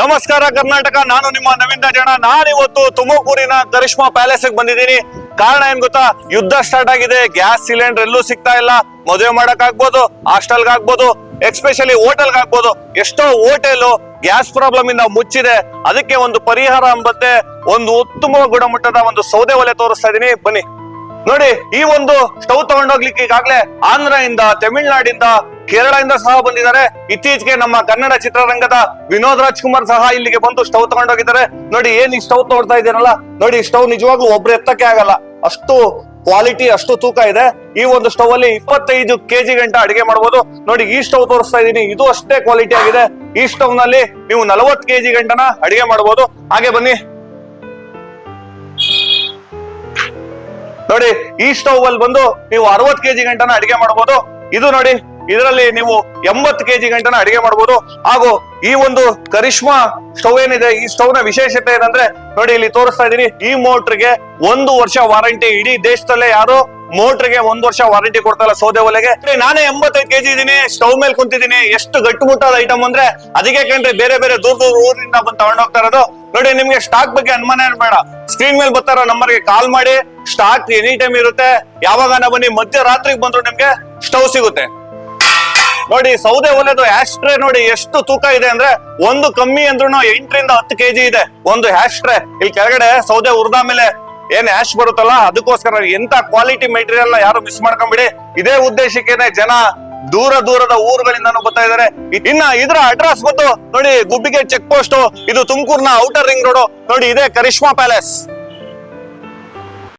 ನಮಸ್ಕಾರ ಕರ್ನಾಟಕ, ನಾನು ನಿಮ್ಮ ನವೀನ್ ರಾಜಣ್ಣ. ನಾನಿವತ್ತು ತುಮಕೂರಿನ ಕರಿಷ್ಮಾ ಪ್ಯಾಲೇಸ್ ಬಂದಿದ್ದೀನಿ. ಕಾರಣ ಏನ್ ಗೊತ್ತಾ? ಯುದ್ಧ ಸ್ಟಾರ್ಟ್ ಆಗಿದೆ. ಗ್ಯಾಸ್ ಸಿಲಿಂಡರ್ ಎಲ್ಲೂ ಸಿಗ್ತಾ ಇಲ್ಲ. ಮದುವೆ ಮಾಡಕ್ ಆಗ್ಬೋದು, ಹಾಸ್ಟೆಲ್ ಆಗ್ಬೋದು, ಎಕ್ಸ್ಪೆಷಲಿ ಹೋಟೆಲ್ ಆಗ್ಬೋದು. ಎಷ್ಟೋ ಹೋಟೆಲ್ ಗ್ಯಾಸ್ ಪ್ರಾಬ್ಲಮ್ ಇಂದ ಮುಚ್ಚಿದೆ. ಅದಕ್ಕೆ ಒಂದು ಪರಿಹಾರ ಎಂಬಂತೆ ಒಂದು ಉತ್ತಮ ಗುಣಮಟ್ಟದ ಒಂದು ಸೌದೆ ಒಲೆ ತೋರಿಸ್ತಾ ಇದೀನಿ, ಬನ್ನಿ ನೋಡಿ. ಈ ಒಂದು ಸ್ಟವ್ ತಗೊಂಡೋಗ್ಲಿಕ್ಕೆ ಈಗಾಗಲೇ ಆಂಧ್ರದಿಂದ, ತಮಿಳ್ನಾಡಿಂದ, ಕೇರಳದಿಂದ ಸಹ ಬಂದಿದ್ದಾರೆ. ಇತ್ತೀಚೆಗೆ ನಮ್ಮ ಕನ್ನಡ ಚಿತ್ರರಂಗದ ವಿನೋದ್ ರಾಜ್ಕುಮಾರ್ ಸಹ ಇಲ್ಲಿಗೆ ಬಂದು ಸ್ಟವ್ ತಗೊಂಡೋಗಿದ್ದಾರೆ. ನೋಡಿ, ಏನ್ ಈ ಸ್ಟವ್ ತೋಡ್ತಾ ಇದ್ದೀರಲ್ಲ, ನೋಡಿ ಈ ಸ್ಟವ್ ನಿಜವಾಗ್ಲೂ ಒಬ್ರು ಎತ್ತಕ್ಕೆ ಆಗಲ್ಲ, ಅಷ್ಟು ಕ್ವಾಲಿಟಿ, ಅಷ್ಟು ತೂಕ ಇದೆ. ಈ ಒಂದು ಸ್ಟವ್ ಅಲ್ಲಿ 25 kg ಗಂಟ ಅಡಿಗೆ ಮಾಡಬಹುದು. ನೋಡಿ, ಈ ಸ್ಟವ್ ತೋರಿಸ್ತಾ ಇದೀನಿ, ಇದು ಅಷ್ಟೇ ಕ್ವಾಲಿಟಿ ಆಗಿದೆ. ಈ ಸ್ಟವ್ ನಲ್ಲಿ ನೀವು 40 kg ಗಂಟನ ಅಡಿಗೆ ಮಾಡಬಹುದು. ಹಾಗೆ ಬನ್ನಿ ನೋಡಿ, ಈ ಸ್ಟವ್ ಅಲ್ಲಿ ಬಂದು ನೀವು 60 kg ಗಂಟನ ಅಡಿಗೆ ಮಾಡಬಹುದು. ಇದು ನೋಡಿ, ಇದರಲ್ಲಿ ನೀವು 80 kg ಗಂಟನ ಅಡಿಗೆ ಮಾಡಬಹುದು. ಹಾಗೂ ಈ ಒಂದು ಕರಿಷ್ಮಾ ಸ್ಟವ್ ಏನಿದೆ, ಈ ಸ್ಟವ್ ನ ವಿಶೇಷತೆ ಏನಂದ್ರೆ ನೋಡಿ, ಇಲ್ಲಿ ತೋರಿಸ್ತಾ ಇದೀನಿ, ಈ ಮೋಟ್ರಿಗೆ 1 ವರ್ಷ ವಾರಂಟಿ. ಇಡೀ ದೇಶದಲ್ಲೇ ಯಾರು ಮೋಟ್ರಿಗೆ 1 ವರ್ಷ ವಾರಂಟಿ ಕೊಡ್ತಲ್ಲ ಸೌದೆ ಒಲೆಗೆ. ನಾನೇ 85 kg ಇದೀನಿ, ಸ್ಟವ್ ಮೇಲೆ ಕುಂತಿದ್ದೀನಿ. ಎಷ್ಟು ಗಟ್ಟುಮುಟ್ಟಾದ ಐಟಮ್ ಅಂದ್ರೆ ಅದಕ್ಕೆ ಕಂಡ್ರೆ ಬೇರೆ ಬೇರೆ ದೂರ ಊರಿಂದ ಬಂದು ತಗೊಂಡೋಗ್ತಾ ಇರೋದು. ನೋಡಿ, ನಿಮ್ಗೆ ಸ್ಟಾಕ್ ಬಗ್ಗೆ ಅನುಮಾನ ಬೇಡ, ಸ್ಕ್ರೀನ್ ಮೇಲೆ ಬರ್ತಾರ ನಂಬರ್ಗೆ ಕಾಲ್ ಮಾಡಿ. ಸ್ಟಾಕ್ ಎನಿ ಟೈಮ್ ಇರುತ್ತೆ, ಯಾವಾಗ ಬನ್ನಿ. ಮಧ್ಯರಾತ್ರಿಗೆ ಬಂದ್ರು ನಿಮ್ಗೆ ಸ್ಟವ್ ಸಿಗುತ್ತೆ. ನೋಡಿ, ಸೌದೆ ಒಲೆದು ಹ್ಯಾಸ್ಟ್ರೆ ನೋಡಿ ಎಷ್ಟು ತೂಕ ಇದೆ ಅಂದ್ರೆ, ಒಂದು ಕಮ್ಮಿ ಅಂದ್ರೂ 8 ರಿಂದ 10 kg ಇದೆ ಒಂದು ಹ್ಯಾಸ್ಟ್ರೆ. ಇಲ್ಲಿ ಕೆಳಗಡೆ ಸೌದೆ ಹುರಿದ ಮೇಲೆ ಏನ್ ಹ್ಯಾಶ್ ಬರುತ್ತಲ್ಲ, ಅದಕ್ಕೋಸ್ಕರ ಎಂತ ಕ್ವಾಲಿಟಿ ಮೆಟೀರಿಯಲ್ ಯಾರು ಮಿಸ್ ಮಾಡ್ಕೊಂಡ್ಬಿಡಿ. ಇದೇ ಉದ್ದೇಶಕ್ಕೇನೆ ಜನ ದೂರದ ಊರುಗಳಿಂದಾನು ಬರ್ತಾ ಇದಾರೆ. ಇನ್ನ ಇದ್ರ ಅಡ್ರೆಸ್ ಬಂದು ನೋಡಿ, ಗುಬ್ಬಿಗೆ ಚೆಕ್ ಪೋಸ್ಟ್, ಇದು ತುಮಕೂರ್ನ ಔಟರ್ ರಿಂಗ್ ರೋಡ್. ನೋಡಿ, ಇದೇ ಕರಿಷ್ಮಾ ಪ್ಯಾಲೇಸ್.